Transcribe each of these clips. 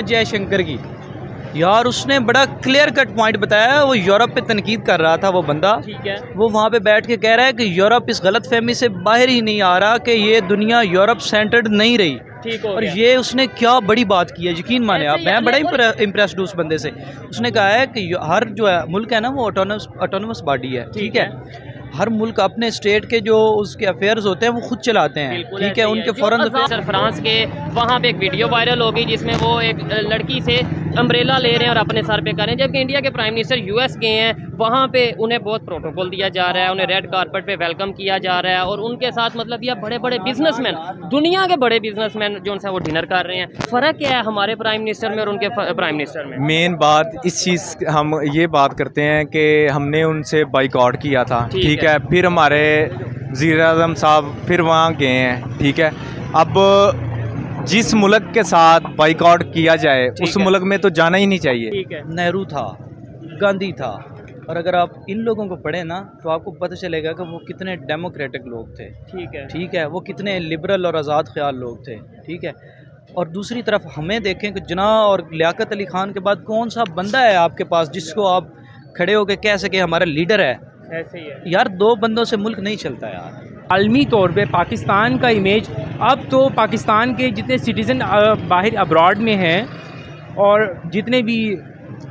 जयशंकर की, यार उसने बड़ा क्लियर कट पॉइंट बताया। वो यूरोप पे तनकीद कर रहा था वो बंदा, ठीक है। वो वहाँ पे बैठ के कह रहा है कि यूरोप इस गलत फहमी से बाहर ही नहीं आ रहा कि ये दुनिया यूरोप सेंटर्ड नहीं रही। ठीक हो और गया। ये उसने क्या बड़ी बात की है, यकीन माने आप, मैं बड़ा और इम्प्रेस्ड हूँ उस बंदे से। उसने कहा है कि हर जो है मुल्क है ना वो ऑटोनमस बॉडी है, ठीक है। हर मुल्क अपने स्टेट के जो उसके अफेयर्स होते हैं वो खुद चलाते हैं, ठीक है। उनके फौरन फ्रांस के वहाँ पे एक वीडियो वायरल हो गई जिसमें वो एक लड़की से अम्ब्रेला ले रहे हैं और अपने सर पे कर रहे हैं, जबकि इंडिया के प्राइम मिनिस्टर यूएस गए हैं, वहाँ पे उन्हें बहुत प्रोटोकॉल दिया जा रहा है, उन्हें रेड कारपेट पे वेलकम किया जा रहा है और उनके साथ मतलब ये बड़े बड़े बिजनेसमैन, दुनिया के बड़े बिजनेसमैन जो उनसे वो डिनर कर रहे हैं। फ़र्क क्या है हमारे प्राइम मिनिस्टर में और उनके प्राइम मिनिस्टर में? मेन बात इस चीज़ हम ये बात करते हैं कि हमने उनसे बाइकआउट किया था, ठीक है। फिर हमारे वज़ीर-ए-आज़म साहब फिर वहाँ गए हैं, ठीक है। अब जिस मुल्क के साथ बाइकआउट किया जाए उस मुल्क में तो जाना ही नहीं चाहिए। ठीक है। नेहरू था, गांधी था, और अगर आप इन लोगों को पढ़ें ना तो आपको पता चलेगा कि वो कितने डेमोक्रेटिक लोग थे, ठीक है। वो कितने लिबरल और आज़ाद ख्याल लोग थे, ठीक है। और दूसरी तरफ हमें देखें कि जिन्ना और लियाकत अली खान के बाद कौन सा बंदा है आपके पास जिसको आप खड़े होकर कह सके हमारा लीडर है। ऐसे ही है यार, दो बंदों से मुल्क नहीं चलता यार। आलमी तौर पे पाकिस्तान का इमेज, अब तो पाकिस्तान के जितने सिटीज़न बाहर अब्रॉड में हैं और जितने भी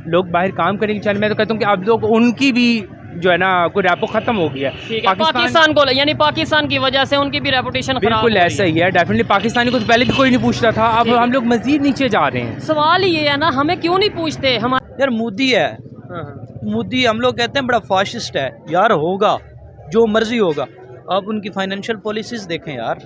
लोग बाहर काम करने के चल, मैं तो कहता हूँ कि अब लोग उनकी भी जो है ना कोई रेपो ख़त्म हो गया है। पाकिस्तान को, यानी पाकिस्तान की वजह से उनकी भी रेपुटेशन खराब हो बिल्कुल रही ऐसा ही है। डेफिनेटली पाकिस्तानी को तो पहले भी कोई नहीं पूछता था, अब हम लोग मज़ीद नीचे जा रहे हैं। सवाल ये है ना, हमें क्यों नहीं पूछते? हमारे यार मोदी है, मोदी हम लोग कहते हैं बड़ा फाशिस्ट है यार, होगा जो मर्जी होगा। आप उनकी फाइनेंशियल पॉलिसीज़ देखें यार,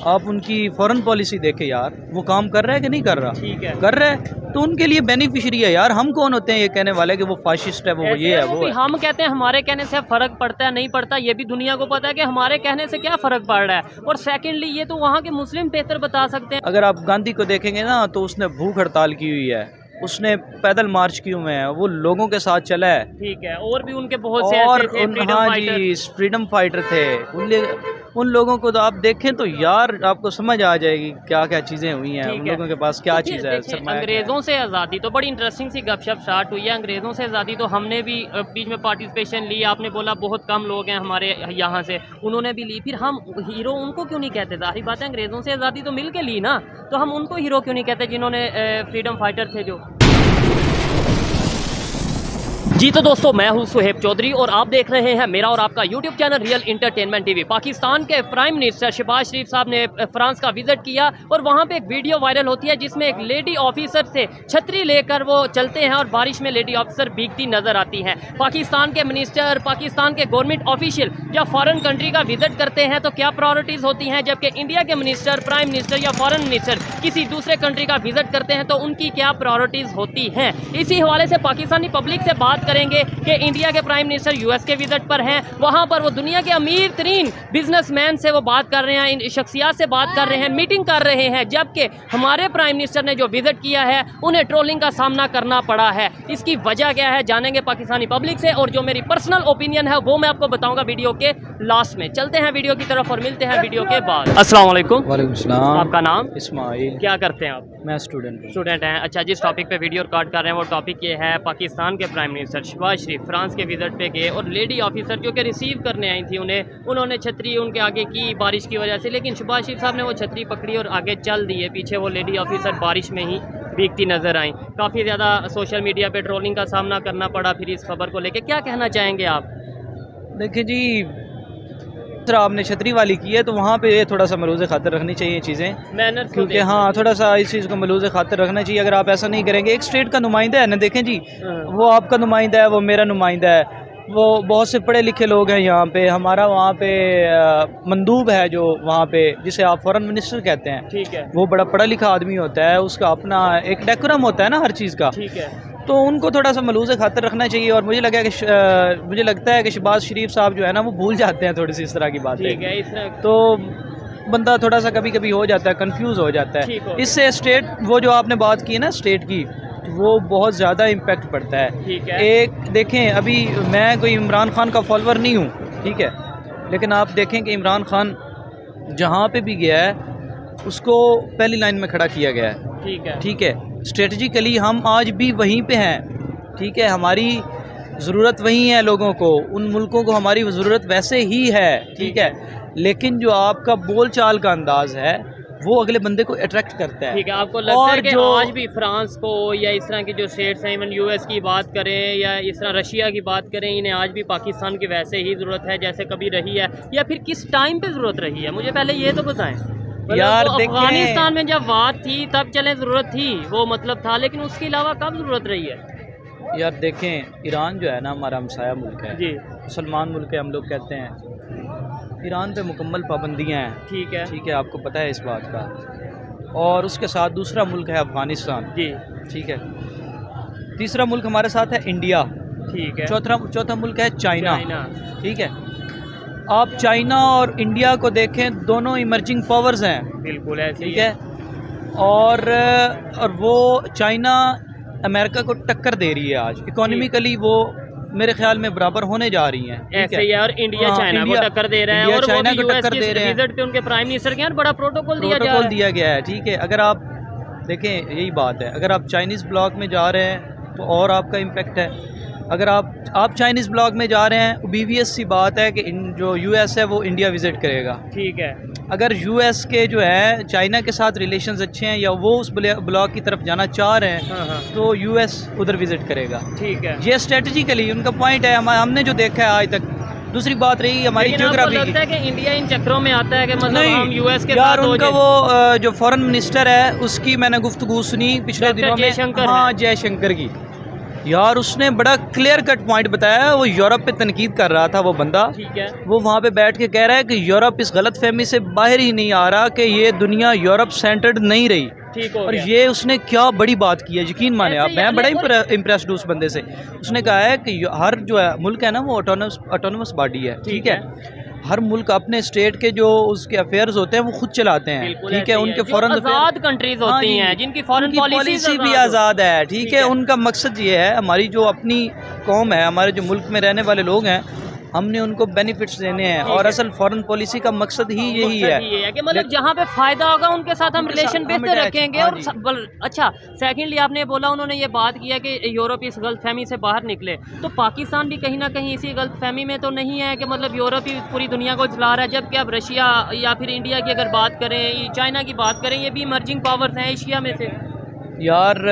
आप उनकी फॉरेन पॉलिसी देखें यार, वो काम कर रहा है कि नहीं कर रहा? ठीक है, कर रहा है, तो उनके लिए बेनिफिशियरी है यार। हम कौन होते हैं ये कहने वाले कि वो फाशिस्ट है, वो ये है, वो है। हम कहते हैं हमारे कहने से फ़र्क पड़ता है नहीं पड़ता, ये भी दुनिया को पता है कि हमारे कहने से क्या फ़र्क पड़ रहा है। और सेकेंडली ये तो वहाँ के मुस्लिम बेहतर बता सकते हैं। अगर आप गांधी को देखेंगे ना तो उसने भूख हड़ताल की हुई है, उसने पैदल मार्च किए हुए हैं, वो लोगों के साथ चला है, ठीक है। और भी उनके बहुत से और ऐसे थे हाँ जी, फ्रीडम फाइटर थे। उन लोगों को तो आप देखें तो यार आपको समझ आ जाएगी क्या क्या चीज़ें हुई हैं, उन लोगों के पास क्या चीज़ है। अंग्रेज़ों से आज़ादी तो बड़ी इंटरेस्टिंग सी गपशप स्टार्ट हुई है। अंग्रेज़ों से आज़ादी तो हमने भी बीच में पार्टिसिपेशन ली। आपने बोला बहुत कम लोग हैं हमारे यहाँ से, उन्होंने भी ली। फिर हम हीरो उनको क्यों नहीं कहते? जाहिर बात है अंग्रेज़ों से आज़ादी तो मिल के ली ना, तो हम उनको हीरो क्यों नहीं कहते जिन्होंने फ्रीडम फाइटर थे जो? जी तो दोस्तों, मैं हूं सुहेब चौधरी और आप देख रहे हैं मेरा और आपका YouTube channel real entertainment TV. Pakistan के प्राइम मिनिस्टर शहबाज शरीफ साहब ने फ्रांस का विजिट किया और वहां पे एक वीडियो वायरल होती है जिसमें एक लेडी ऑफिसर से छतरी लेकर वो चलते हैं और बारिश में लेडी ऑफिसर भीगती नजर आती हैं। पाकिस्तान के मिनिस्टर, पाकिस्तान के गवर्नमेंट ऑफिशियल जब फॉरेन कंट्री का विजिट करते हैं तो क्या प्रायोरिटीज़ होती हैं, जबकि इंडिया के मिनिस्टर, प्राइम मिनिस्टर या फॉरेन मिनिस्टर किसी दूसरे कंट्री का विजिट करते हैं तो उनकी क्या प्रायोरिटीज़ होती हैं। इसी हवाले से पाकिस्तानी पब्लिक से बात करेंगे कि इंडिया के प्राइम मिनिस्टर यूएस के विजिट पर हैं, वहां पर वो दुनिया के अमीर तरीन बिजनेसमैन से वो बात कर रहे हैं, इन शख्सियात से बात कर रहे हैं, मीटिंग कर रहे हैं, जबकि हमारे प्राइम मिनिस्टर ने जो विजिट किया है उन्हें ट्रोलिंग का सामना करना पड़ा है। इसकी वजह क्या है जानेंगे पाकिस्तानी पब्लिक से, और जो मेरी पर्सनल ओपिनियन है वो मैं आपको बताऊंगा वीडियो के लास्ट में। चलते हैं वीडियो की तरफ और मिलते हैं वीडियो के बाद। अस्सलाम वालेकुम। वालेकुम सलाम। आपका नाम? इस्माइल। क्या करते हैं आप? मैं स्टूडेंट हैं। अच्छा, जिस टॉपिक पे वीडियो रिकॉर्ड कर रहे हैं वो टॉपिक ये है, पाकिस्तान के प्राइम मिनिस्टर शहबाज शरीफ फ्रांस के विजिट पे गए और लेडी ऑफिसर जो कि रिसीव करने आई थी उन्होंने छतरी उनके आगे की बारिश की वजह से, लेकिन शहबाज शरीफ साहब ने वो छतरी पकड़ी और आगे चल दिए। पीछे वो लेडी ऑफिसर बारिश में ही भीगती नज़र आई। काफ़ी ज़्यादा सोशल मीडिया पे ट्रोलिंग का सामना करना पड़ा। फिर इस खबर को लेकर क्या कहना चाहेंगे आप? देखिए जी, आपने छतरी वाली की है तो वहाँ पे थोड़ा सा मलूज़ खातर रखनी चाहिए चीज़ें, मैनर्स, क्योंकि हाँ थोड़ा सा इस चीज़ को मलूज़ खातर रखना चाहिए। अगर आप ऐसा नहीं करेंगे, एक स्टेट का नुमाइंदा है ना, देखें जी, वो आपका नुमाइंदा है, वो मेरा नुमाइंदा है, वो बहुत से पढ़े लिखे लोग हैं यहाँ पे। हमारा वहाँ पे मंदूब है जो वहाँ पे, जिसे आप फॉरेन मिनिस्टर कहते हैं, ठीक है, वो बड़ा पढ़ा लिखा आदमी होता है, उसका अपना एक डेकोरम होता है ना हर चीज़ का, ठीक है। तो उनको थोड़ा सा मलूज़ खातर रखना चाहिए। और मुझे लगता है कि शहबाज शरीफ साहब जो है ना वो भूल जाते हैं थोड़ी सी इस तरह की बातें, तो बंदा थोड़ा सा कभी कभी हो जाता है, कंफ्यूज हो जाता है। इससे स्टेट, वो जो आपने बात की है ना स्टेट की, वो बहुत ज़्यादा इम्पेक्ट पड़ता है। ठीक है। एक देखें, अभी मैं कोई इमरान खान का फॉलोअर नहीं हूँ, ठीक है, लेकिन आप देखें कि इमरान खान जहाँ पे भी गया है उसको पहली लाइन में खड़ा किया गया है, ठीक है, ठीक है। स्ट्रेटजिकली हम आज भी वहीं पे हैं, ठीक है। हमारी ज़रूरत वहीं है लोगों को, उन मुल्कों को हमारी ज़रूरत वैसे ही है, ठीक है। लेकिन जो आपका बोल चाल का अंदाज़ है वो अगले बंदे को अट्रैक्ट करता है। ठीक है, आपको लगता है कि आज भी फ्रांस को या इस तरह की जो स्टेट्स हैं, इवन यूएस की बात करें या इस तरह रशिया की बात करें, इन्हें आज भी पाकिस्तान की वैसे ही ज़रूरत है जैसे कभी रही है, या फिर किस टाइम पे ज़रूरत रही है? मुझे पहले ये तो बताएं। यार तो देखें, अफगानिस्तान में जब बात थी तब चले ज़रूरत थी, वो मतलब था, लेकिन उसके अलावा कब ज़रूरत रही है? यार देखें, ईरान जो है ना हमारा हमसाया मुल्क है जी, मुसलमान मुल्क है, हम लोग कहते हैं। ईरान पे मुकम्मल पाबंदियाँ हैं, ठीक है, ठीक है, आपको पता है इस बात का। और उसके साथ दूसरा मुल्क है अफ़गानिस्तान, जी, ठीक है। तीसरा मुल्क हमारे साथ है इंडिया, ठीक है, चौथा मुल्क है चाइना, चाइना, ठीक है। आप चाइना और इंडिया को देखें, दोनों इमर्जिंग पावर्स हैं, बिल्कुल ऐसे ही ठीक है। और वो चाइना अमेरिका को टक्कर दे रही है आज, इकोनॉमिकली वो मेरे ख्याल में बराबर होने जा रही हैं, ठीक ऐसे है। ही है। और इंडिया हाँ, चाइना को टक्कर दे रहा है, इंडिया और वो चाइना भी को यूएस टक्कर की दे रहे हैं। विजिट पे उनके प्राइम मिनिस्टर के यहाँ बड़ा प्रोटोकॉल दिया जा रहा है। दिया गया है, ठीक है। अगर आप देखें, यही बात है, अगर आप चाइनीज़ ब्लॉक में जा रहे हैं तो और आपका इम्पेक्ट है। अगर आप चाइनीज़ ब्लॉक में जा रहे हैं, बीवीएस सी बात है कि जो यूएस है वो इंडिया विज़िट करेगा, ठीक है। अगर यूएस के जो है चाइना के साथ रिलेशंस अच्छे हैं या वो उस ब्लॉक की तरफ जाना चाह रहे हैं, हाँ, हाँ, तो यूएस उधर विज़िट करेगा, ठीक है। ये स्ट्रेटजिकली उनका पॉइंट है। हमने जो देखा है आज तक। दूसरी बात रही हमारी लेकिन आपको ज्योग्राफी लगता है कि इंडिया इन चक्रों में आता है कि मतलब नहीं हम यूएस के यार, साथ हो उनका जाए? वो जो फॉरेन मिनिस्टर है उसकी मैंने गुफ्तगू सुनी पिछले डॉक्टर दिनों में, जयशंकर हाँ है। जयशंकर की। यार उसने बड़ा क्लियर कट पॉइंट बताया, वो यूरोप पे तनकीद कर रहा था वो बंदा, ठीक है, वो वहाँ पे बैठ के कह रहा है कि यूरोप इस गलत फहमी से बाहर ही नहीं आ रहा कि ये दुनिया यूरोप सेंटर्ड नहीं रही। ठीक हो और गया। ये उसने क्या बड़ी बात की है, यकीन माने आप, ऐसे मैं बड़ा लेकिन- इम्प्रेस्ड हूँ उस बंदे से। उसने कहा है कि हर जो है मुल्क है ना वो ऑटोनमस बॉडी है, ठीक है। हर मुल्क अपने स्टेट के जो उसके अफेयर्स होते हैं वो खुद चलाते हैं, बिल्कुल ठीक ऐसे है। ही उनके जो फॉरेन आज़ाद कंट्रीज हाँ होती जी, हैं, जिनकी फॉरेन पॉलिसी भी आज़ाद है, ठीक है। उनका मकसद ये है, हमारी जो अपनी कौम है, हमारे जो मुल्क में रहने वाले लोग हैं, हमने उनको बेनिफिट्स देने हैं, और असल फॉरेन पॉलिसी का मकसद ही यही है कि मतलब जहाँ पे फायदा होगा उनके साथ हम रिलेशन बेहतर रखेंगे। हाँ और अच्छा, सेकंडली आपने बोला, उन्होंने ये बात किया कि यूरोप इस गलतफहमी से बाहर निकले, तो पाकिस्तान भी कहीं ना कहीं इसी गलतफहमी में तो नहीं है कि मतलब यूरोप ही पूरी दुनिया को चला रहा है, जबकि अब रशिया या फिर इंडिया की अगर बात करें, चाइना की बात करें, ये भी इमर्जिंग पावर्स हैं एशिया में से। यार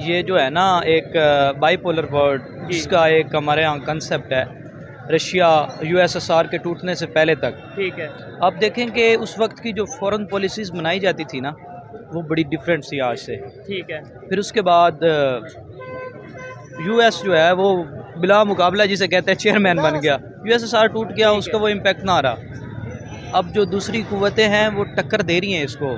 ये जो है ना एक बाईपोलर वर्ल्ड, जिसका एक हमारे यहाँ कंसेप्ट है, रशिया यूएसएसआर के टूटने से पहले तक, ठीक है, आप देखें कि उस वक्त की जो फॉरेन पॉलिसीज़ बनाई जाती थी ना, वो बड़ी डिफरेंट थी आज से। ठीक है, फिर उसके बाद यूएस जो है वो बिला मुकाबला जिसे कहते हैं चेयरमैन बन गया, यूएसएसआर टूट गया, उसका वो इम्पेक्ट ना रहा। अब जो दूसरी कुव्वतें हैं वो टक्कर दे रही हैं इसको।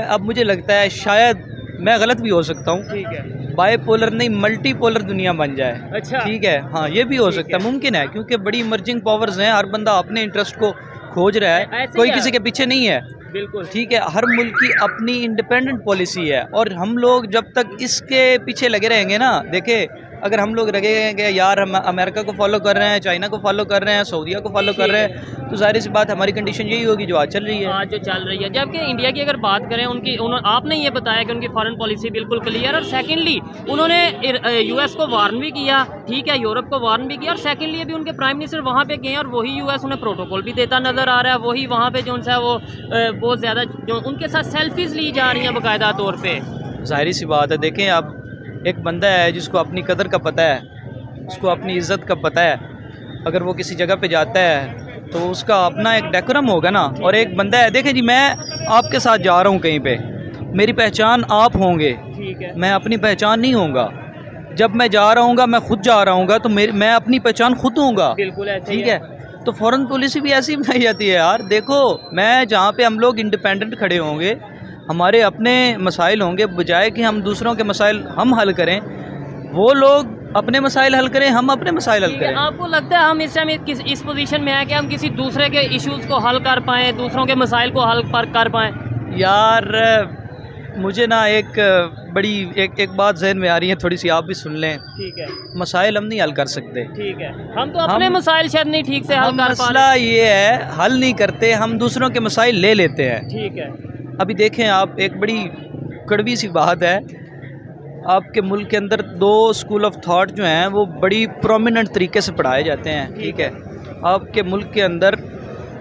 अब मुझे लगता है, शायद मैं गलत भी हो सकता हूँ, ठीक है, बाईपोलर नहीं मल्टीपोलर दुनिया बन जाए, अच्छा, ठीक है। हाँ, ये भी हो सकता है, मुमकिन है, क्योंकि बड़ी इमर्जिंग पावर्स हैं, हर बंदा अपने इंटरेस्ट को खोज रहा है, ऐसे कोई ही है। किसी के पीछे नहीं है, बिल्कुल, ठीक है। हर मुल्क की अपनी इंडिपेंडेंट पॉलिसी है, और हम लोग जब तक इसके पीछे लगे रहेंगे ना, देखे अगर हम लोग लगेंगे यार हम अमेरिका को फॉलो कर रहे हैं, चाइना को फॉलो कर रहे हैं, सऊदीया को फॉलो कर रहे हैं, तो जाहिर सी बात हमारी कंडीशन यही होगी जो आज चल रही है। आज जो चल रही है। जबकि इंडिया की अगर बात करें, आपने ये बताया कि उनकी फॉरेन पॉलिसी बिल्कुल क्लियर, और सेकेंडली उन्होंने यूएस को वार्न भी किया, ठीक है, यूरोप को वार्न भी किया, और सेकेंडली अभी उनके प्राइम मिनिस्टर वहाँ पे गए और वही यूएस उन्हें प्रोटोकॉल भी देता नज़र आ रहा है, वही वहाँ पे जो है वो बहुत ज़्यादा जो उनके साथ सेल्फीज ली जा रही हैं बाकायदा तौर पर। जाहिर सी बात है, देखें आप एक बंदा है जिसको अपनी कदर का पता है, उसको अपनी इज़्ज़त का पता है, अगर वो किसी जगह पे जाता है तो उसका अपना एक डेकोरम होगा ना। और एक बंदा है, देखें जी, मैं आपके साथ जा रहा हूँ कहीं पे, मेरी पहचान आप होंगे, ठीक है, मैं अपनी पहचान नहीं होऊंगा। जब मैं जा रहा हूँगा, मैं खुद जा रहा हूँगा, तो मैं अपनी पहचान खुद होऊंगा, बिल्कुल ऐसे ठीक है। तो फॉरेन पॉलिसी भी ऐसी बनाई जाती है यार। देखो, मैं जहाँ पे हम लोग इंडिपेंडेंट खड़े होंगे, हमारे अपने मसाइल होंगे, बजाय कि हम दूसरों के मसाइल हम हल करें, वो लोग अपने मसाइल हल करें, हम अपने मसाइल हल करें। आपको लगता है हम इस टाइम इस पोजीशन में हैं कि हम किसी दूसरे के इश्यूज़ को हल कर पाएँ, दूसरों के मसाइल को हल कर पाएँ? यार मुझे ना एक बड़ी एक बात जहन में आ रही है, थोड़ी सी आप भी सुन लें। ठीक है, मसाइल हम नहीं हल कर सकते, ठीक है, हम तो अपने मसाइल शायद नहीं ठीक से हल कर पा मसला ये है, हल नहीं करते, हम दूसरों के मसाइल ले लेते हैं। ठीक है, अभी देखें आप, एक बड़ी कड़वी सी बात है, आपके मुल्क के अंदर 2 स्कूल ऑफ थॉट जो हैं वो बड़ी प्रोमिनेंट तरीके से पढ़ाए जाते हैं, ठीक है। आपके मुल्क के अंदर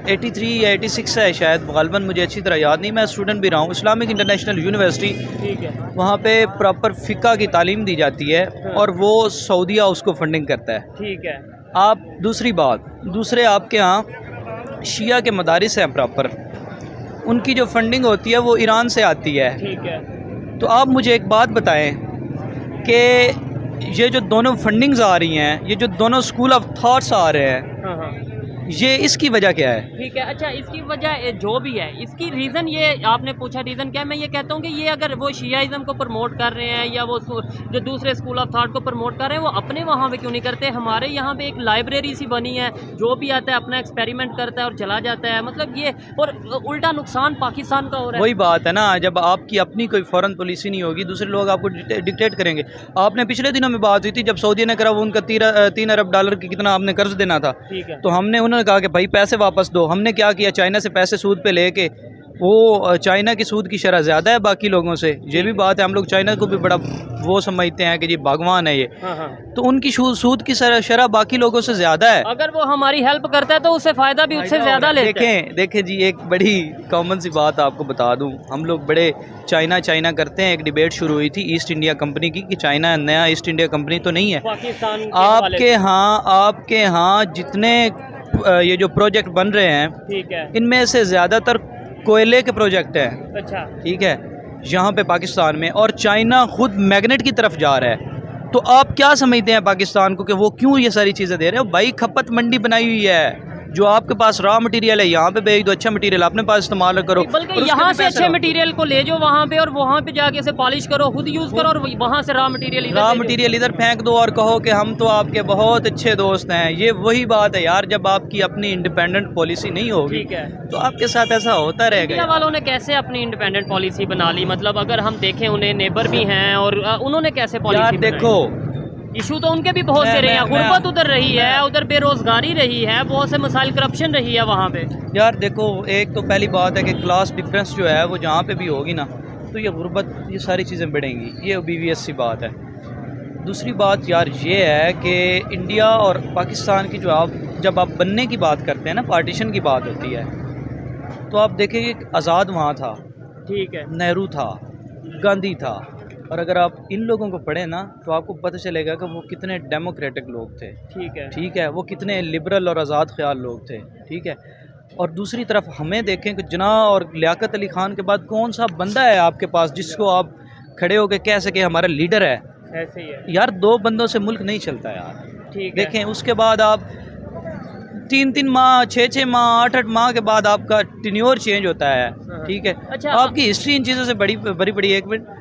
83 या 86 है शायद, गालबन मुझे अच्छी तरह याद नहीं, मैं स्टूडेंट भी रहा हूँ, इस्लामिक इंटरनेशनल यूनिवर्सिटी, ठीक है। वहाँ पे प्रॉपर फ़िक़्ह की तालीम दी जाती है और वो सऊदीया उसको फंडिंग करता है, ठीक है। आप दूसरी बात, दूसरे आपके यहाँ शिया के मदारिस हैं प्रॉपर, उनकी जो फंडिंग होती है वो ईरान से आती है, ठीक है। तो आप मुझे एक बात बताएं कि ये जो दोनों फंडिंग्स आ रही हैं, ये जो दोनों स्कूल ऑफ थॉट्स आ रहे हैं, हाँ हाँ, ये इसकी वजह क्या है? ठीक है। अच्छा, इसकी वजह जो भी है, इसकी रीज़न ये आपने पूछा रीज़न क्या है, मैं ये कहता हूँ कि ये अगर वो शियाइज़म को प्रमोट कर रहे हैं या वो जो दूसरे स्कूल ऑफ थॉट को प्रमोट कर रहे हैं, वो अपने वहाँ पे क्यों नहीं करते? हमारे यहाँ पे एक लाइब्रेरी सी बनी है, जो भी आता है अपना एक्सपेरिमेंट करता है और चला जाता है, मतलब ये, और उल्टा नुकसान पाकिस्तान का हो रहा है। वही बात है ना, जब आपकी अपनी कोई फॉरेन पॉलिसी नहीं होगी, दूसरे लोग आपको डिक्टेट करेंगे। आपने पिछले दिनों में बात हुई थी जब सऊदी ने करा वो उनका $3 अरब की कितना आपने कर्ज देना था, ठीक है। तो हमने उन्होंने कहा कि भाई पैसे वापस दो। हमने क्या किया, चाइना से पैसे सूद पे लेके, वो चाइना की सूद की शरह ज़्यादा है बाकी लोगों से, ये भी बात है। हम लोग चाइना को भी बड़ा वो समझते हैं कि जी भगवान है ये, हाँ हाँ। तो उनकी सूद की शरह बाकी लोगों से ज़्यादा है। अगर वो हमारी हेल्प करता है तो उससे फ़ायदा भी उससे ज़्यादा लेते हैं। देखें जी, एक बड़ी कॉमन सी बात आपको बता दूं, हम लोग बड़े चाइना करते हैं। एक डिबेट शुरू हुई थी ईस्ट इंडिया कंपनी की कि चाइना नया ईस्ट इंडिया कंपनी तो नहीं है। पाकिस्तान आपके यहाँ जितने ये जो प्रोजेक्ट बन रहे हैं, ठीक है, इनमें से ज़्यादातर कोयले के प्रोजेक्ट हैं, अच्छा, ठीक है, यहाँ पे पाकिस्तान में, और चाइना खुद मैग्नेट की तरफ जा रहा है। तो आप क्या समझते हैं पाकिस्तान को कि वो क्यों ये सारी चीज़ें दे रहे हो? भाई खपत मंडी बनाई हुई है, जो आपके पास रॉ मटेरियल है यहाँ पे बेच दो, अच्छा मटेरियल अपने पास इस्तेमाल करो, बल्कि यहाँ से अच्छे मटेरियल को ले जाओ वहाँ पे, और वहाँ पे जाके से पॉलिश करो, खुद यूज़ करो, और वहाँ से रॉ मटेरियल इधर फेंक दो और कहो कि हम तो आपके बहुत अच्छे दोस्त हैं। ये वही बात है यार, जब आपकी अपनी इंडिपेंडेंट पॉलिसी नहीं होगी, ठीक है, तो आपके साथ ऐसा होता रहेगा। इंडिया वालों ने कैसे अपनी इंडिपेंडेंट पॉलिसी बना ली? मतलब अगर हम देखें, उन्हें नेबर भी हैं और उन्होंने कैसे पॉलिसी देखो, इशू तो उनके भी बहुत से रहे हैं, गुर्बत उधर रही है, उधर बेरोजगारी रही है, बहुत से मसाइल, करप्शन रही है वहाँ पे। यार देखो, एक तो पहली बात है कि क्लास डिफरेंस जो है वो जहाँ पे भी होगी ना, तो ये गुर्बत, ये सारी चीज़ें बढ़ेंगी, ये obvious सी बात है। दूसरी बात यार ये है कि इंडिया और पाकिस्तान की जब आप बनने की बात करते हैं ना, पार्टीशन की बात होती है, तो आप देखेंगे आज़ाद वहाँ था, ठीक है, नेहरू था, गांधी था, और अगर आप इन लोगों को पढ़ें ना तो आपको पता चलेगा कि वो कितने डेमोक्रेटिक लोग थे, ठीक है, वो कितने लिबरल और आज़ाद ख्याल लोग थे, ठीक है। और दूसरी तरफ हमें देखें कि जिन्ना और लियाकत अली ख़ान के बाद कौन सा बंदा है आपके पास जिसको आप खड़े होकर कह सके हमारा लीडर है? ऐसे ही है यार, 2 बंदों से मुल्क नहीं चलता यार, ठीक है। देखें, उसके बाद आप 3-3 माह, 6-6 माह, 8-8 माह के बाद आपका टेन्योर चेंज होता है, ठीक है। अच्छा, आपकी हिस्ट्री इन चीज़ों से बड़ी एक मिनट,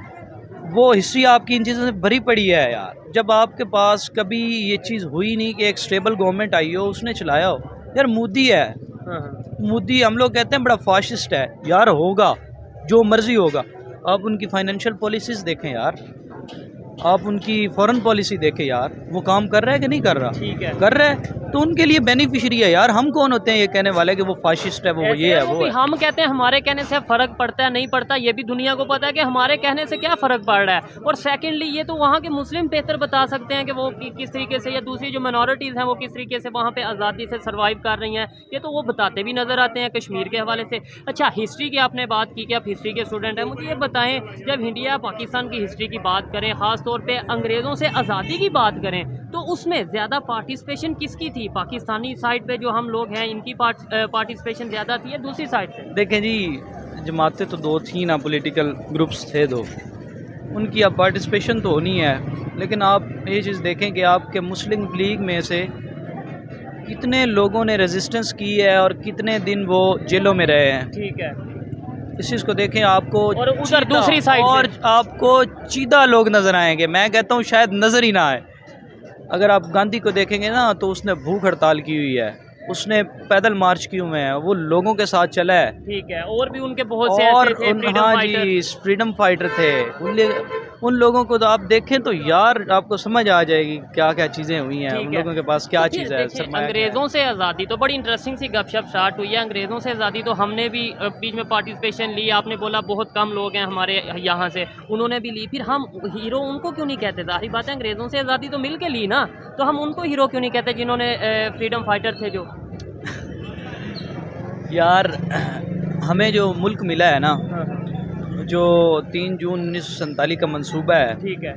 वो हिस्ट्री आपकी इन चीज़ों से भरी पड़ी है यार। जब आपके पास कभी ये चीज़ हुई नहीं कि एक स्टेबल गवर्नमेंट आई हो, उसने चलाया हो। यार मोदी है, मोदी हम लोग कहते हैं बड़ा फाशिस्ट है यार, होगा जो मर्जी होगा। आप उनकी फाइनेंशियल पॉलिसीज़ देखें यार, आप उनकी फॉरेन पॉलिसी देखें यार, वो काम कर रहा है कि नहीं कर रहा? ठीक है, कर रहा है, तो उनके लिए बेनिफिशियरी है यार। हम कौन होते हैं ये कहने वाले कि वो फाशिस्ट है, वो ये है, वो है। हम कहते हैं हमारे कहने से फ़र्क पड़ता है, नहीं पड़ता, ये भी दुनिया को पता है कि हमारे कहने से क्या फ़र्क पड़ रहा है। और सेकेंडली ये तो वहाँ के मुस्लिम बेहतर बता सकते हैं कि वो किस तरीके से, या दूसरी जो माइनॉरिटीज़ हैं वो किस तरीके से वहाँ पे आज़ादी से सर्वाइव कर रही हैं, ये तो वो बताते भी नज़र आते हैं कश्मीर के हवाले से। अच्छा, हिस्ट्री की आपने बात की कि आप हिस्ट्री के स्टूडेंट हैं, मुझे ये बताएँ, जब इंडिया पाकिस्तान की हिस्ट्री की बात करें, ख़ास तौर पर अंग्रेज़ों से आज़ादी की बात करें, तो उसमें ज़्यादा पार्टिसिपेशन किसकी थी? पाकिस्तानी साइड पे जो हम लोग हैं इनकी पार्टिसिपेशन ज़्यादा थी या दूसरी साइड से? देखें जी, जमातें तो 2 थी ना, पॉलिटिकल ग्रुप्स थे 2, उनकी अब पार्टिसिपेशन तो होनी है, लेकिन आप ये चीज़ देखें कि आपके मुस्लिम लीग में से कितने लोगों ने रेजिस्टेंस की है और कितने दिन वो जेलों में रहे हैं, ठीक है। इस चीज़ को देखें, आपको और उधर दूसरी साइड और आपको चीदा लोग नज़र आएंगे। मैं कहता हूँ शायद नज़र ही ना आए। अगर आप गांधी को देखेंगे ना, तो उसने भूख हड़ताल की हुई है, उसने पैदल मार्च किए हुए हैं, वो लोगों के साथ चला है, ठीक है। और भी उनके बहुत से ऐसे थे फ्रीडम फाइटर थे। उन लोगों को तो आप देखें तो यार आपको समझ आ जाएगी क्या क्या चीज़ें हुई हैं, ठीक उन है। लोगों के पास क्या देखिए- चीज़ है। देखिए, सरमाया क्या है। अंग्रेज़ों से आज़ादी तो बड़ी इंटरेस्टिंग सी गपशप स्टार्ट हुई है। अंग्रेज़ों से आज़ादी तो हमने भी बीच में पार्टिसिपेशन ली। आपने बोला बहुत कम लोग हैं हमारे यहाँ से, उन्होंने भी ली। फिर हम हीरो उनको क्यों नहीं कहते? ज़ाहिर बात है अंग्रेज़ों से आज़ादी तो मिल के ली ना, तो हम उनको हीरो क्यों नहीं कहते जिन्होंने फ्रीडम फाइटर थे जो? यार हमें जो मुल्क मिला है ना, हाँ, जो 3 जून 1947 का मंसूबा है, ठीक है,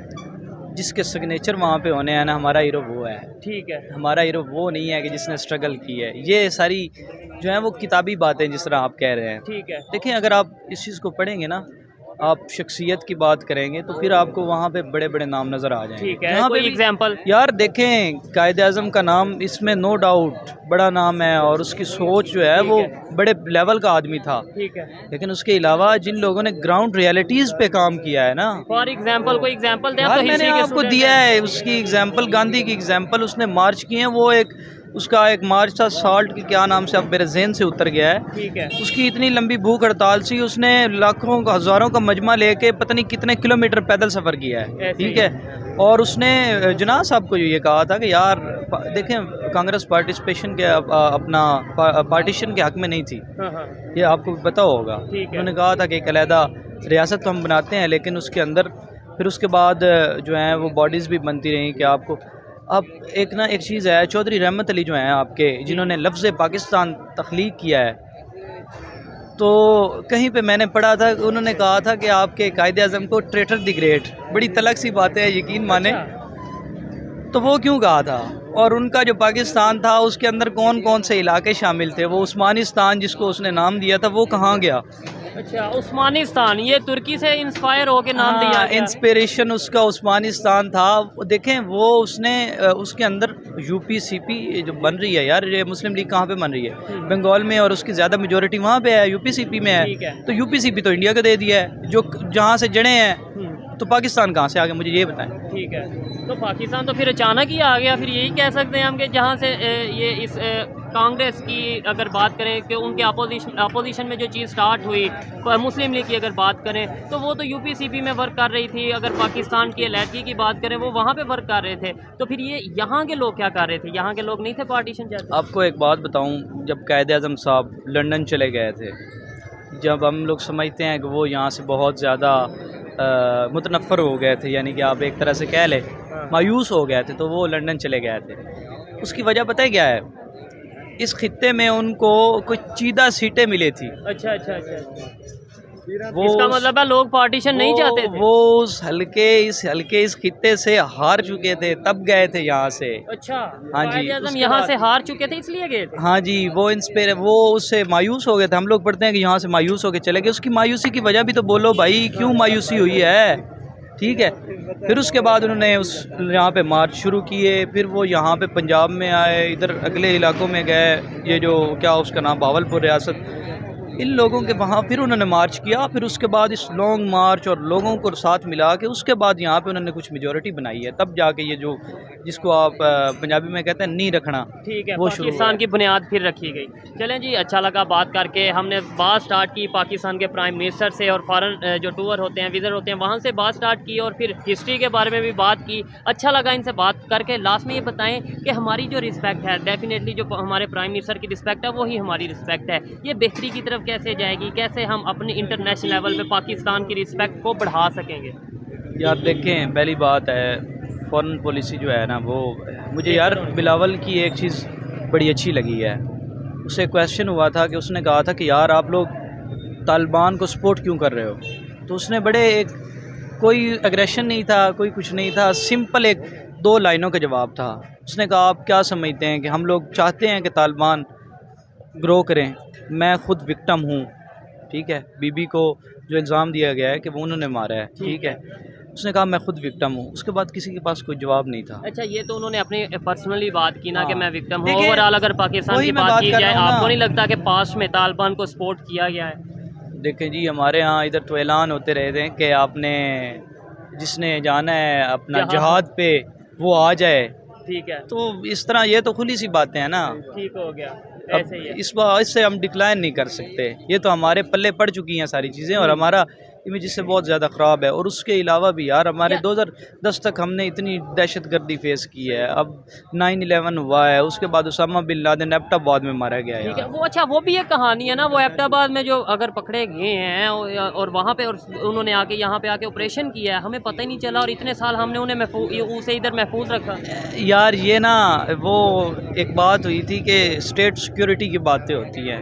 जिसके सिग्नेचर वहाँ पे होने हैं ना, हमारा हीरो वो है। ठीक है, हमारा हीरो वो नहीं है कि जिसने स्ट्रगल की है। ये सारी जो है वो किताबी बातें जिस तरह आप कह रहे हैं। ठीक है, देखें, अगर आप इस चीज़ को पढ़ेंगे ना, आप शख्सियत की बात करेंगे तो फिर आपको वहाँ पे बड़े बड़े नाम नज़र आ जाएंगे। ठीक है। यहाँ कोई पे भी- एग्जाम्पल? यार देखें, कायद आज़म का नाम इसमें नो डाउट बड़ा नाम है, और उसकी सोच जो है वो बड़े लेवल का आदमी था। ठीक है। लेकिन उसके अलावा जिन लोगों ने ग्राउंड रियलिटीज़ पे काम किया है ना, फॉर एग्जाम्पल कोई एग्जाम्पल दें? यार तो मैंने हिस्ट्री के आपको स्टूडेंट दिया हैं। है उसकी एग्जाम्पल, गांधी की एग्जाम्पल। उसने मार्च किए हैं, वो एक उसका एक मार्च था सॉल्ट की, क्या नाम से अब मेरे जहन से उतर गया है। ठीक है, उसकी इतनी लंबी भूख हड़ताल सी, उसने लाखों का हज़ारों का मजमा लेके पता नहीं कितने किलोमीटर पैदल सफ़र किया है। ऐसे ठीक ही। है, और उसने जना साहब को ये कहा था कि यार देखें, कांग्रेस पार्टिसिपेशन के अपना पार्टीशन के हक में नहीं थी, हाँ, हाँ, ये आपको भी पता होगा। ठीक है। उन्होंने कहा था कि एक अलहदा रियासत तो हम बनाते हैं, लेकिन उसके अंदर फिर उसके बाद जो है वो बॉडीज़ भी बनती रहीं कि आपको अब एक ना एक चीज़ है। चौधरी रहमत अली जो हैं आपके, जिन्होंने लफ्ज़ पाकिस्तान तख्लीक किया है, तो कहीं पे मैंने पढ़ा था, उन्होंने कहा था कि आपके कायदे आज़म को ट्रेटर द ग्रेट, बड़ी तलक सी बात है, यकीन माने। अच्छा, तो वो क्यों कहा था, और उनका जो पाकिस्तान था उसके अंदर कौन कौन से इलाके शामिल थे? वो उस्मानिस्तान जिसको उसने नाम दिया था, वो कहाँ गया? अच्छा, उस्मानिस्तान ये तुर्की से इंस्पायर होके नाम दिया गया। इंस्पिरेशन उसका उस्मानिस्तान था। देखें, वो उसने उसके अंदर UPCP जो बन रही है यार, ये मुस्लिम लीग कहाँ पे बन रही है? बंगाल में, और उसकी ज़्यादा मेजोरिटी वहाँ पे है, UPCP में ठीक है। है। तो UPCP तो इंडिया को दे दिया है, जो जहाँ से जड़े हैं। तो पाकिस्तान कहाँ से आ गए, मुझे ये बताएं। ठीक है, तो पाकिस्तान तो फिर अचानक ही आ गया। फिर यही कह सकते हैं हम कि जहाँ से ये इस कांग्रेस की अगर बात करें कि उनके अपोजिशन में जो चीज़ स्टार्ट हुई, मुस्लिम लीग की अगर बात करें तो वो तो UPCP में वर्क कर रही थी। अगर पाकिस्तान की अलहदगी की बात करें, वो वहाँ पे वर्क कर रहे थे। तो फिर ये यहाँ के लोग क्या कर रहे थे? यहाँ के लोग नहीं थे पार्टीशन चाहते? आपको एक बात बताऊं, जब कायद आज़म साहब लंदन चले गए थे, जब हम लोग समझते हैं कि वो यहाँ से बहुत ज़्यादा मुतनफ़र हो गए थे, यानी कि आप एक तरह से कह लें मायूस हो गए थे, तो वो लंदन चले गए थे। उसकी वजह पता है क्या है? इस खित्ते में उनको कुछ चीदा सीटें मिली थी। अच्छा अच्छा अच्छा, वो इसका मतलब है लोग पार्टीशन नहीं चाहते थे? वो इस हल्के इस खित्ते से हार चुके थे, तब गए थे यहाँ से। अच्छा, हाँ जी, कायद-ए-आज़म उसके यहाँ बाद- से हार चुके थे इसलिए गए थे? हाँ जी, वो उससे मायूस हो गए थे। हम लोग पढ़ते हैं कि यहाँ से मायूस होकर चले गए। उसकी मायूसी की वजह भी तो बोलो भाई, क्यों मायूसी हुई है? ठीक है, फिर उसके बाद उन्होंने उस यहाँ पे मार्च शुरू किए, फिर वो यहाँ पे पंजाब में आए, इधर अगले इलाकों में गए, ये जो क्या उसका नाम, भावलपुर रियासत, इन लोगों के वहाँ फिर उन्होंने मार्च किया। फिर उसके बाद इस लॉन्ग मार्च और लोगों को साथ मिला के उसके बाद यहाँ पे उन्होंने कुछ मेजॉरिटी बनाई है, तब जाके ये जो जिसको आप पंजाबी में कहते हैं नी रखना, ठीक है, वो शुरू पाकिस्तान हुआ। की बुनियाद फिर रखी गई। चलें जी, अच्छा लगा बात करके। हमने बात स्टार्ट की पाकिस्तान के प्राइम मिनिस्टर से, और फॉरेन जो टूर होते हैं, विज़िट होते हैं, वहाँ से बात स्टार्ट की, और फिर हिस्ट्री के बारे में भी बात की। अच्छा लगा इनसे बात करके। लास्ट में ये बताएं कि हमारी जो रिस्पेक्ट है, डेफिनेटली जो हमारे प्राइम मिनिस्टर की रिस्पेक्ट है, वही हमारी रिस्पेक्ट है। ये बेहतरी की तरफ कैसे जाएगी? कैसे हम अपने इंटरनेशनल लेवल पे पाकिस्तान की रिस्पेक्ट को बढ़ा सकेंगे? यार देखें, पहली बात है फॉरेन पॉलिसी जो है ना, वो मुझे यार बिलावल की एक चीज़ बड़ी अच्छी लगी है। उससे क्वेश्चन हुआ था कि उसने कहा था कि यार आप लोग तालिबान को सपोर्ट क्यों कर रहे हो? तो उसने बड़े एक कोई एग्रेशन नहीं था, कोई कुछ नहीं था, सिंपल एक 2 लाइनों का जवाब था। उसने कहा आप क्या समझते हैं कि हम लोग चाहते हैं कि तालिबान ग्रो करें? मैं ख़ुद विक्टिम हूँ। ठीक है, बीबी को जो इल्ज़ाम दिया गया है कि वो उन्होंने मारा है। ठीक है, उसने कहा मैं खुद विक्टिम हूँ। उसके बाद किसी के पास कोई जवाब नहीं था। अच्छा, ये तो उन्होंने अपनी पर्सनली बात की ना कि हाँ। मैं विक्टिम हूँ। देखिए, ओवरऑल अगर पाकिस्तान वही की मैं बात बात की कर जाए, रहा हूँ आपको ना। नहीं लगता कि पास्ट में तालिबान को सपोर्ट किया गया है? देखें जी, हमारे यहाँ इधर तो ऐलान होते रहते हैं कि आपने जिसने जाना है अपना जहाद पे वो आ जाए। ठीक है, तो इस तरह ये तो खुली सी बातें हैं ना। ठीक हो गया, अब ऐसे ही है। इससे हम डिक्लाइन नहीं कर सकते। ये तो हमारे पल्ले पड़ चुकी हैं सारी चीज़ें, और हमारा इमेज इससे बहुत ज़्यादा ख़राब है। और उसके अलावा भी यार हमारे 2010 तक हमने इतनी दहशतगर्दी फेस की है, अब 9/11 हुआ है, उसके बाद उसामा बिन लादेन एबटाबाद में मारा गया ठीक है। यार। वो अच्छा वो भी एक कहानी है ना, वो एबटाबाद में जो अगर पकड़े गए हैं और वहाँ पे और उन्होंने आके यहाँ पे आके ऑपरेशन किया है, हमें पता ही नहीं चला और इतने साल हमने उन्हें उसे इधर महफूज रखा। यार ये ना वो एक बात हुई थी कि स्टेट सिक्योरिटी की बातें होती हैं,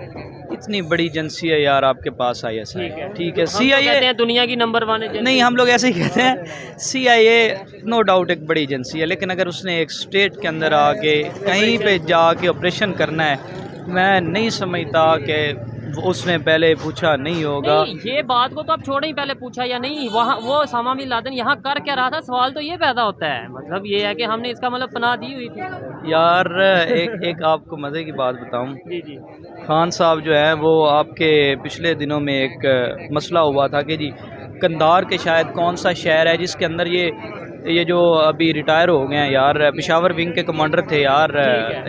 इतनी बड़ी एजेंसी है यार आपके पास ISI, ठीक है, CIA दुनिया की नंबर 1 एजेंसी। नहीं, हम लोग ऐसे ही कहते हैं, CIA नो डाउट एक बड़ी एजेंसी है, लेकिन अगर उसने एक स्टेट के अंदर आके कहीं पे जाके ऑपरेशन करना है, मैं नहीं समझता कि उसने पहले पूछा नहीं होगा। नहीं, ये बात को तो आप छोड़े ही, पहले पूछा या नहीं, वहाँ वो उसामा बिन लादेन यहाँ कर क्या रहा था, सवाल तो ये पैदा होता है। मतलब ये है कि हमने इसका मतलब पनाह दी हुई थी। यार एक आपको मज़े की बात बताऊं, जी जी। खान साहब जो है वो आपके पिछले दिनों में एक मसला हुआ था कि जी कंधार के शायद कौन सा शहर है जिसके अंदर ये जो अभी रिटायर हो गए हैं यार, पेशावर विंग के कमांडर थे यार,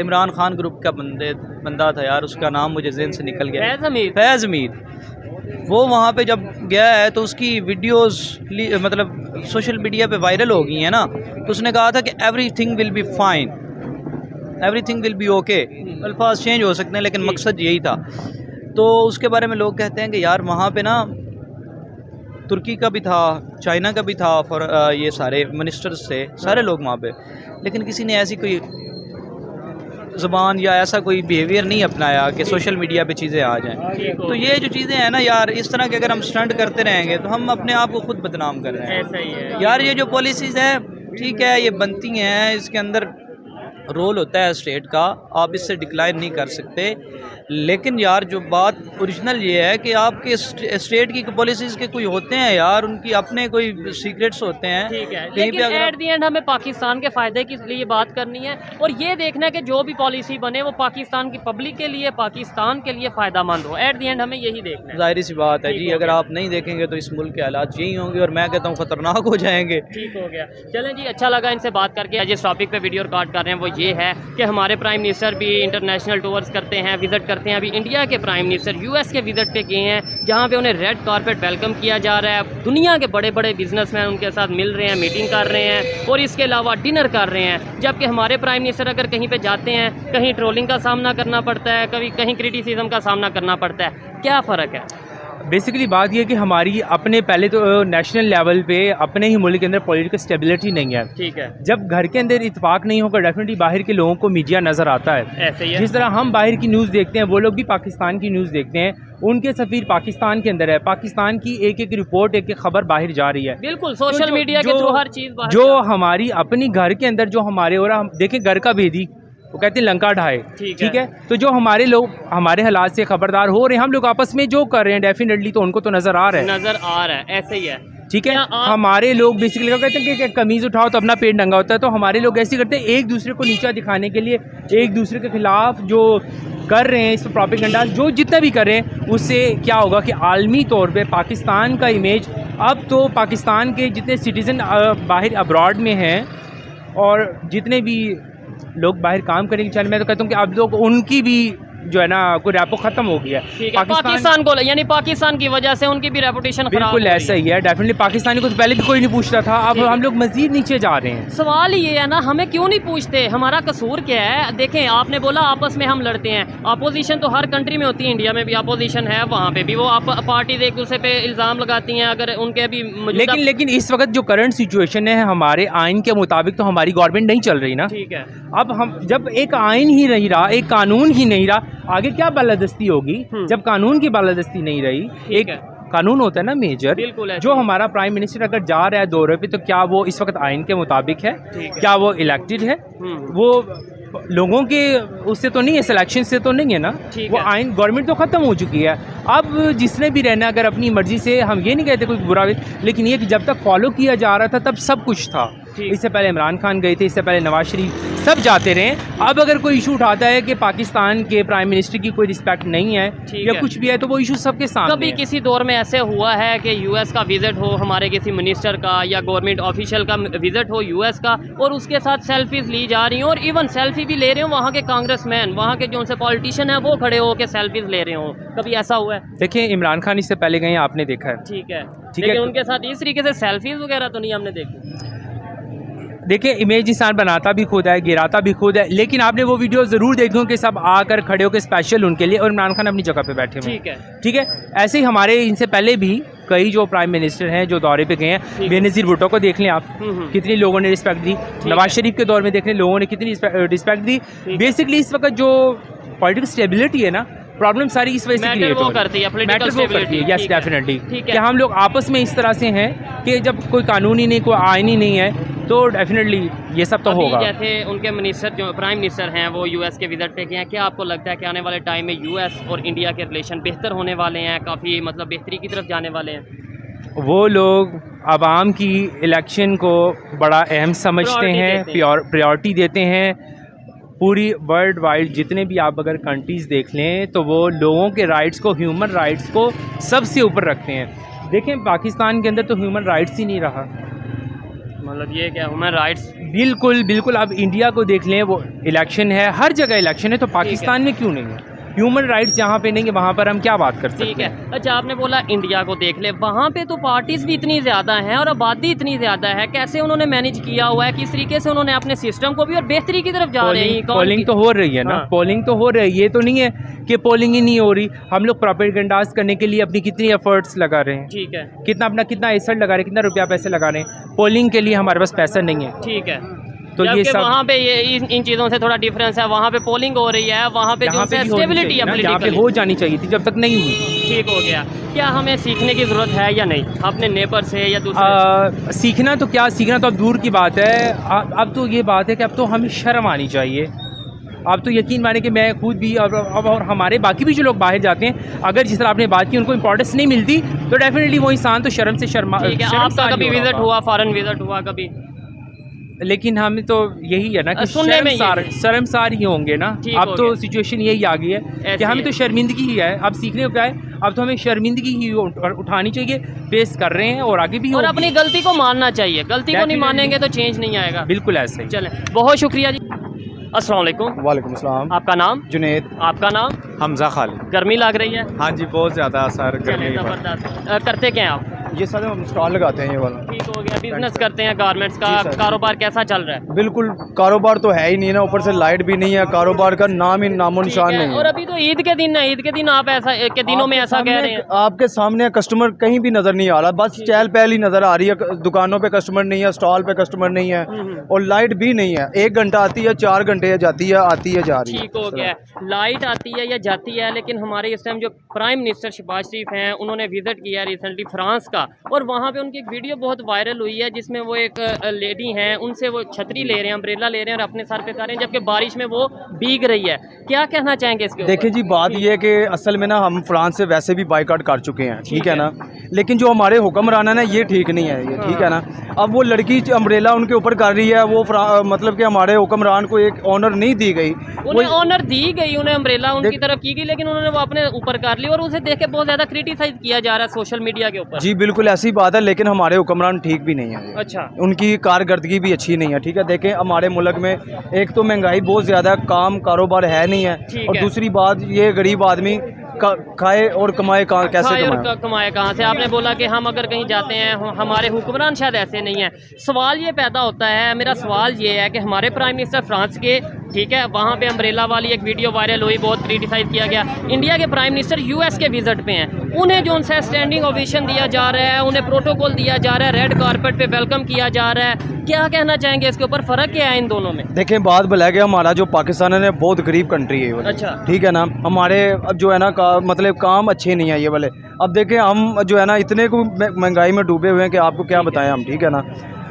इमरान खान ग्रुप का बंदा था यार, उसका नाम मुझे ज़हन से निकल गया, फैज़ हमीद। वो वहाँ पे जब गया है तो उसकी वीडियोस मतलब सोशल मीडिया पे वायरल हो गई हैं ना, तो उसने कहा था कि everything will be fine, everything will be okay. अल्फाज चेंज हो सकते हैं लेकिन मकसद यही था। तो उसके बारे में लोग कहते हैं कि यार वहाँ पे ना तुर्की का भी था, चाइना का भी था, और ये सारे मिनिस्टर्स थे, सारे लोग वहाँ पे, लेकिन किसी ने ऐसी कोई ज़बान या ऐसा कोई बिहेवियर नहीं अपनाया कि सोशल मीडिया पे चीज़ें आ जाएं। तो ये जो चीज़ें हैं ना यार, इस तरह के अगर हम स्टंट करते रहेंगे तो हम अपने आप को खुद बदनाम कर रहे हैं। ऐसा ही है यार ये जो पॉलिसीज़ हैं, ठीक है, ये बनती हैं, इसके अंदर रोल होता है स्टेट का, आप इससे डिक्लाइन नहीं कर सकते, लेकिन यार जो बात ओरिजिनल ये है कि आपके स्टेट की पॉलिसीज़ के कोई होते हैं यार, उनकी अपने कोई सीक्रेट्स होते हैं। ठीक है, कहीं लेकिन पे अगर एट दी एंड हमें पाकिस्तान के फ़ायदे के लिए बात करनी है और ये देखना है कि जो भी पॉलिसी बने वो पाकिस्तान की पब्लिक के लिए, पाकिस्तान के लिए फ़ायदा मंद हो। एट दी एंड हमें यही देखना है। जाहिर सी बात है जी, अगर आप नहीं देखेंगे तो इस मुल्क के हालात यही होंगे और मैं कहता हूँ ख़तरनाक हो जाएंगे। ठीक हो गया, चलें जी, अच्छा लगा इनसे बात करके। जिस टॉपिक पे वीडियो रिकॉर्ड कर रहे हैं वो ये है कि हमारे प्राइम मिनिस्टर भी इंटरनेशनल टूर्स करते हैं, विज़िट करते हैं। अभी इंडिया के प्राइम मिनिस्टर US के विज़िट पे गए हैं, जहाँ पे उन्हें रेड कारपेट वेलकम किया जा रहा है। दुनिया के बड़े बड़े बिजनेसमैन उनके साथ मिल रहे हैं, मीटिंग कर रहे हैं और इसके अलावा डिनर कर रहे हैं। जबकि हमारे प्राइम मिनिस्टर अगर कहीं पे जाते हैं, कहीं ट्रोलिंग का सामना करना पड़ता है, कभी कहीं क्रिटिसिज्म का सामना करना पड़ता है। क्या फ़र्क है? बेसिकली बात ये है कि हमारी अपने पहले तो नेशनल लेवल पे अपने ही मुल्क के अंदर पॉलिटिकल स्टेबिलिटी नहीं है। ठीक है, जब घर के अंदर इत्तेफाक नहीं होगा, डेफिनेटली बाहर के लोगों को मीडिया नज़र आता है। ऐसे ही है। जिस तरह हम बाहर की न्यूज़ देखते हैं, वो लोग भी पाकिस्तान की न्यूज़ देखते हैं। उनके सफ़ीर पाकिस्तान के अंदर है, पाकिस्तान की एक एक रिपोर्ट, एक एक खबर बाहर जा रही है। बिल्कुल, सोशल मीडिया के थ्रू हर चीज़ बाहर जो हमारी अपनी घर के अंदर जो हमारे, और हम देखें घर का भेदी, वो कहते हैं लंका ढाए, ठीक है। तो जो हमारे लोग हमारे हालात से खबरदार हो रहे हैं, हम लोग आपस में जो कर रहे हैं डेफिनेटली तो उनको तो नज़र आ रहा है, ऐसे ही है। ठीक है, हमारे लोग बेसिकली क्या कहते हैं कि कमीज़ उठाओ तो अपना पेट नंगा होता है, तो हमारे लोग ऐसे करते हैं, एक दूसरे को नीचा दिखाने के लिए एक दूसरे के खिलाफ जो कर रहे हैं, इस प्रोपेगेंडा जो जितना भी कर रहे हैं, उससे क्या होगा कि आलमी तौर पे पाकिस्तान का इमेज, अब तो पाकिस्तान के जितने सिटीज़न बाहर अब्रॉड में हैं और जितने भी लोग बाहर काम करने के चल, मैं तो कहता हूँ कि अब लोग उनकी भी जो है ना कोई रेपो खत्म हो गया है। पाकिस्तान को, यानी पाकिस्तान की वजह से उनकी भी रेपुटेशन खराब हो रही है। बिल्कुल ऐसा ही है, डेफिनेटली पाकिस्तानी को तो पहले भी कोई नहीं पूछता था, अब हम लोग मजीद नीचे जा रहे हैं। सवाल ये है ना, हमें क्यों नहीं पूछते, हमारा कसूर क्या है? देखें, आपने बोला आपस में हम लड़ते हैं, अपोजिशन तो हर कंट्री में होती है, इंडिया में भी अपोजिशन है, वहाँ पे भी वो पार्टी एक दूसरे पे इल्ज़ाम लगाती हैं, अगर उनके भी लेकिन इस वक्त जो करंट सिचुएशन है, हमारे आइन के मुताबिक तो हमारी गवर्नमेंट नहीं चल रही ना। ठीक है, अब हम जब एक आइन ही नहीं रहा, एक कानून ही नहीं रहा, आगे क्या बालादस्ती होगी? जब कानून की बालादस्ती नहीं रही, एक कानून होता है ना मेजर, जो हमारा प्राइम मिनिस्टर अगर जा रहा है दौरे पे, तो क्या वो इस वक्त आइन के मुताबिक है? क्या वो इलेक्टेड है? वो लोगों के उससे तो नहीं है, सिलेक्शन से तो नहीं है ना, वो आइन गवर्नमेंट तो ख़त्म हो चुकी है। अब जिसने भी रहना, अगर अपनी मर्ज़ी से, हम ये नहीं कहते कोई बुरा, लेकिन ये कि जब तक फॉलो किया जा रहा था तब सब कुछ था। ठीक। इससे पहले इमरान खान गए थे, इससे पहले नवाज शरीफ, सब जाते रहे। अब अगर कोई इशू उठाता है कि पाकिस्तान के प्राइम मिनिस्टर की कोई रिस्पेक्ट नहीं है ठीक या है। कुछ भी है, तो वो इशू सबके सामने कभी है। किसी दौर में ऐसे हुआ है कि यूएस का विजिट हो, हमारे किसी मिनिस्टर का या गवर्नमेंट ऑफिशियल का विजिट हो यूएस का, और उसके साथ सेल्फीज ली जा रही हो, और इवन सेल्फी भी ले रहे हो वहाँ के कांग्रेसमैन, वहाँ के जो उनसे पॉलिटिशियन है वो खड़े हो के सेल्फीज ले रहे हो, कभी ऐसा हुआ है? देखिए इमरान खान इससे पहले गए, आपने देखा है। ठीक है, ठीक लेकिन है। उनके साथ इस तरीके से सेल्फीज वगैरह तो नहीं हमने देखी। देखिए इमेज इंसान बनाता भी खुद है, गिराता भी खुद है, लेकिन आपने वो वीडियो ज़रूर देखी हो कि सब आकर खड़े होकर स्पेशल उनके लिए, और इमरान खान अपनी जगह पे बैठे हुए हैं। ठीक है। ठीक है, ऐसे ही हमारे इनसे पहले भी कई जो प्राइम मिनिस्टर हैं जो दौरे पे गए हैं, बेनज़ीर भुट्टो को देख लें आप, कितनी लोगों ने रिस्पेक्ट दी। नवाज शरीफ के दौर में देख लें, लोगों ने कितनी रिस्पेक्ट दी। बेसिकली इस वक्त जो पॉलिटिकल स्टेबिलिटी है ना, प्रॉब्लम सारी इस वजह से मैटर क्रिएट वो हो रही करती है, political मैटर वो करती stability, है। यस ठीक है। डेफिनेटली, ठीक है। कि हम लोग आपस में इस तरह से हैं कि जब कोई कानूनी नहीं, कोई आईनी नहीं है, तो डेफिनेटली ये सब तो अभी होगा। जैसे उनके मिनिस्टर जो प्राइम मिनिस्टर हैं वो यूएस के विजिट पे गए हैं, क्या आपको लगता है कि आने वाले टाइम में यूएस और इंडिया के रिलेशन बेहतर होने वाले हैं, काफ़ी मतलब बेहतरी की तरफ जाने वाले हैं? वो लोग आवाम की इलेक्शन को बड़ा अहम समझते Priority हैं, देते हैं। प्रायोरिटी देते हैं। पूरी वर्ल्ड वाइड जितने भी आप अगर कंट्रीज़ देख लें, तो वो लोगों के राइट्स को, ह्यूमन राइट्स को सबसे ऊपर रखते हैं। देखें पाकिस्तान के अंदर तो ह्यूमन राइट्स ही नहीं रहा। मतलब ये क्या ह्यूमन राइट्स? बिल्कुल बिल्कुल, आप इंडिया को देख लें, वो इलेक्शन है, हर जगह इलेक्शन है, तो पाकिस्तान में क्यों नहीं है? ह्यूमन राइट्स जहाँ पे नहीं है वहाँ पर हम क्या बात कर सकते ठीक हैं? है। अच्छा, आपने बोला इंडिया को देख ले, वहाँ पे तो पार्टीज भी इतनी ज़्यादा हैं और आबादी इतनी ज़्यादा है, कैसे उन्होंने मैनेज किया हुआ है, किस तरीके से उन्होंने अपने सिस्टम को भी और बेहतरी की तरफ जा रहे हैं? पोलिंग तो हो रही है ना, हाँ। पोलिंग तो हो रही है, ये तो नहीं है कि पोलिंग ही नहीं हो रही। हम लोग प्रोपेगेंडास करने के लिए अपनी कितनी एफर्ट्स लगा रहे हैं, ठीक है, कितना एफर्ट लगा रहे हैं, कितना रुपया पैसे लगा रहे हैं। पोलिंग के लिए हमारे पास पैसा नहीं है, ठीक है। तो ये सब वहाँ पे ये इन चीज़ों से थोड़ा डिफरेंस है, वहाँ पे पोलिंग हो रही है, वहाँ पे जो यहाँ पे भी होनी स्टेबिलिटी चाहिए है ना, यहाँ पे politically। हो जानी चाहिए थी, जब तक नहीं हुई। ठीक हो गया। क्या हमें सीखने की ज़रूरत है या नहीं अपने नेबर से या दूसरे? सीखना तो क्या, सीखना तो अब दूर की बात है। अब तो ये बात है कि अब तो हमें शर्म आनी चाहिए। अब तो यकीन माने कि मैं खुद भी और हमारे बाकी भी जो लोग बाहर जाते हैं, अगर जिस तरह आपने बात की उनको इंपॉर्टेंस नहीं मिलती, तो डेफिनेटली वो इंसान तो शर्म से ठीक है। आपका कभी विजिट हुआ, फॉरेन विजिट हुआ कभी? लेकिन हमें तो यही है ना कि सुनने में शर्मसार ही होंगे ना। ठीक अब हो तो गया। सिचुएशन यही आ गई है ऐसी कि हमें है। तो शर्मिंदगी ही है। अब सीखने को क्या है, अब तो हमें शर्मिंदगी ही उठानी चाहिए, फेस कर रहे हैं और आगे भी और होगी। अपनी गलती को मानना चाहिए, गलती को नहीं Definitely। मानेंगे तो चेंज नहीं आएगा। बिल्कुल ऐसे ही। चलें, बहुत शुक्रिया जी। अस्सलाम वालेकुम। वालेकुम अस्सलाम। आपका नाम? जुनेद। आपका नाम? हमजा खालिद। गर्मी लग रही है? हाँ जी, बहुत ज़्यादा सर चलें, गर्मी पर। ज़बरदस्त। करते क्या हैं आप? ये सर हम स्टॉल लगाते हैं, ये वाला। ठीक हो गया। बिजनेस करते हैं गारमेंट्स का, जी सर। कारोबार कैसा चल रहा है? बिल्कुल कारोबार तो है ही नहीं ना, ऊपर से लाइट भी नहीं है, कारोबार का नाम ही नामो ठीक निशान है। नहीं और है। अभी तो ईद के दिन है, ईद के दिन आप ऐसा के दिनों में ऐसा कह रहे हैं? आपके सामने कस्टमर कहीं भी नजर नहीं आ रहा, बस चहल पहल ही नजर आ रही है। दुकानों पे कस्टमर नहीं है, स्टॉल पे कस्टमर नहीं है, और लाइट भी नहीं है। 1 घंटा आती है, 4 घंटे जाती है, आती है, जा रही है। ठीक हो गया। लाइट आती है या जाती है, लेकिन हमारे इस टाइम जो प्राइम मिनिस्टर शहबाज शरीफ हैं, उन्होंने विजिट किया रिसेंटली फ्रांस का, और वहाँ पे उनकी एक वीडियो बहुत वायरल हुई है जिसमें वो एक लेडी हैं, उनसे वो छतरी ले रहे हैं, अम्ब्रेला ले रहे हैं और अपने सर पे कर रहे हैं, जबकि बारिश में वो भीग रही है। क्या कहना चाहेंगे इसके ऊपर? देखिए जी, बात ये है कि असल में ना हम फ्रांस से वैसे भी बाइकआउट कर चुके हैं, ठीक है ना, लेकिन जो हमारे हुक्मरान है ना, ये ठीक नहीं है, ये ठीक है ना। अब वो लड़की अम्ब्रेला उनके ऊपर कर रही है, वो मतलब कि हमारे हुक्मरान को एक ऑनर नहीं दी गई। उन्हें ऑनर दी गई, उन्हें अम्ब्रेला उनकी तरफ की गई, लेकिन उन्होंने वो अपने ऊपर कर ली और उसे देख के बहुत ज़्यादा क्रिटिसाइज किया जा रहा है सोशल मीडिया के ऊपर। जी बिल्कुल ऐसी बात है, लेकिन हमारे हुक्मरान ठीक भी नहीं है। अच्छा। उनकी कारकर्दगी भी अच्छी नहीं है, ठीक है। देखें हमारे मुल्क में एक तो महंगाई बहुत ज़्यादा है, काम कारोबार है नहीं है, ठीक और है। दूसरी बात ये गरीब आदमी खाए और कमाए कहाँ, कैसे खाए और कमाए? कमाए कहाँ से? आपने बोला कि हम अगर कहीं जाते हैं, हमारे हुक्मरान शायद ऐसे नहीं है। सवाल ये पैदा होता है, मेरा सवाल ये है कि हमारे प्राइम मिनिस्टर फ्रांस के, ठीक है, वहाँ पे अम्ब्रेला वाली एक वीडियो वायरल हुई, बहुत क्रिटिसाइज किया गया। इंडिया के प्राइम मिनिस्टर यूएस के विजिट पे हैं, उन्हें जो उनसे स्टैंडिंग ओवेशन दिया जा रहा है, उन्हें प्रोटोकॉल दिया जा रहा है, रेड कारपेट पे वेलकम किया जा रहा है, क्या कहना चाहेंगे इसके ऊपर? फ़र्क क्या है इन दोनों में? देखें बात भला कि हमारा जो पाकिस्तान है बहुत गरीब कंट्री है ये वाली, अच्छा। ठीक है ना। हमारे अब जो है ना मतलब काम अच्छे नहीं है ये वाले। अब देखें हम जो है ना इतने को महंगाई में डूबे हुए हैं कि आपको क्या बताएं हम, ठीक है ना।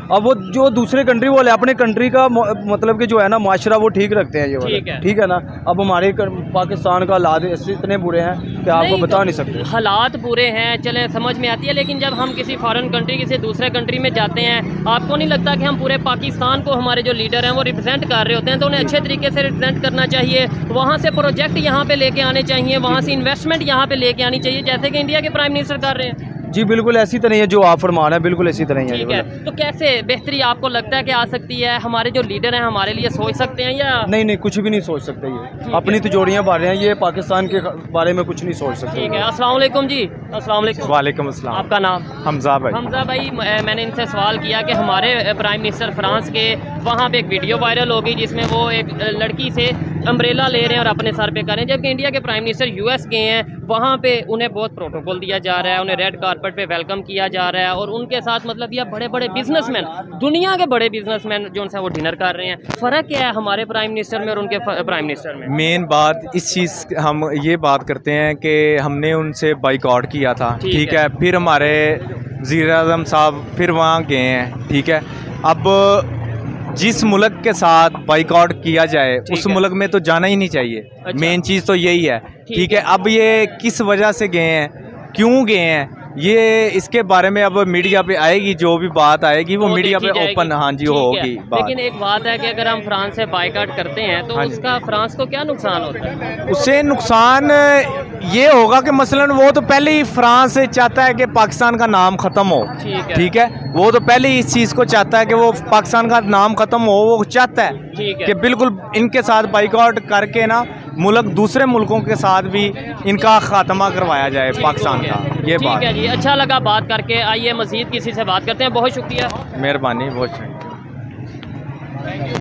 अब वो जो दूसरे कंट्री वाले अपने कंट्री का मतलब कि जो है ना माशरा वो ठीक रखते हैं ये वाले, ठीक है ना। अब हमारे पाकिस्तान का हालात इतने बुरे हैं कि आपको बता नहीं सकते। हालात बुरे हैं, चले समझ में आती है, लेकिन जब हम किसी फॉरेन कंट्री किसी दूसरे कंट्री में जाते हैं, आपको नहीं लगता कि हम पूरे पाकिस्तान को हमारे जो लीडर हैं वो रिप्रेजेंट कर रहे होते हैं, तो उन्हें अच्छे तरीके से रिप्रेजेंट करना चाहिए, वहाँ से प्रोजेक्ट यहाँ पे लेके आने चाहिए, वहाँ से इन्वेस्टमेंट यहाँ पे लेके आनी चाहिए, जैसे कि इंडिया के प्राइम मिनिस्टर कर रहे हैं। जी बिल्कुल ऐसी तरह है जो आप फरमा रहे हैं, बिल्कुल ऐसी तरह ही है। ठीक है, तो कैसे बेहतरी आपको लगता है कि आ सकती है? हमारे जो लीडर हैं हमारे लिए सोच सकते हैं या नहीं? कुछ भी नहीं सोच सकते, ये अपनी तिजोरियां भर रहे हैं, ये पाकिस्तान के बारे में कुछ नहीं सोच सकते। ठीक है, अस्सलाम वालेकुम जी। अस्सलाम वालेकुम। वालेकुम अस्सलाम। आपका नाम? हमजा भाई। हमजा भाई, मैंने इनसे सवाल किया कि हमारे प्राइम मिनिस्टर फ्रांस के वहाँ पे एक वीडियो वायरल हो गई जिसमें वो एक लड़की से अम्ब्रेला ले रहे हैं और अपने सर पे कर रहे हैं, जबकि इंडिया के प्राइम मिनिस्टर यूएस गए हैं, वहाँ पे उन्हें बहुत प्रोटोकॉल दिया जा रहा है, उन्हें रेड कारपेट पे वेलकम किया जा रहा है, और उनके साथ मतलब ये बड़े बड़े बिजनेसमैन, दुनिया के बड़े बिजनेसमैन जो उनसे वो डिनर कर रहे हैं। फ़र्क क्या है हमारे प्राइम मिनिस्टर में और उनके प्राइम मिनिस्टर में? मेन बात इस चीज़ हम ये बात करते हैं कि हमने उनसे बाइकआउट किया था, ठीक है। फिर हमारे वज़ीर-ए-आज़म साहब फिर वहाँ गए हैं, ठीक है। अब जिस मुल्क के साथ बाइकआउट किया जाए उस मुल्क में तो जाना ही नहीं चाहिए। अच्छा। मेन चीज़ तो यही है, ठीक है। अब ये किस वजह से गए हैं, क्यों गए हैं, ये इसके बारे में अब मीडिया पे आएगी, जो भी बात आएगी वो मीडिया पे ओपन हाँ जी होगी बात। लेकिन एक बात है कि अगर हम फ्रांस से बाइकआउट करते हैं तो उसका फ्रांस को क्या नुकसान होता है? उससे नुकसान ये होगा कि मसलन वो तो पहले ही फ्रांस चाहता है कि पाकिस्तान का नाम ख़त्म हो, ठीक है। वो तो पहले ही इस चीज़ को चाहता है कि वो पाकिस्तान का नाम ख़त्म हो, वो चाहता है कि बिल्कुल इनके साथ बाइकआउट करके ना मुल्क दूसरे मुल्कों के साथ भी इनका खात्मा करवाया जाए पाकिस्तान का। ये बात है जी। अच्छा लगा बात करके, आइए मज़ीद किसी से बात करते हैं। बहुत शुक्रिया, मेहरबानी, बहुत शुक्रिया।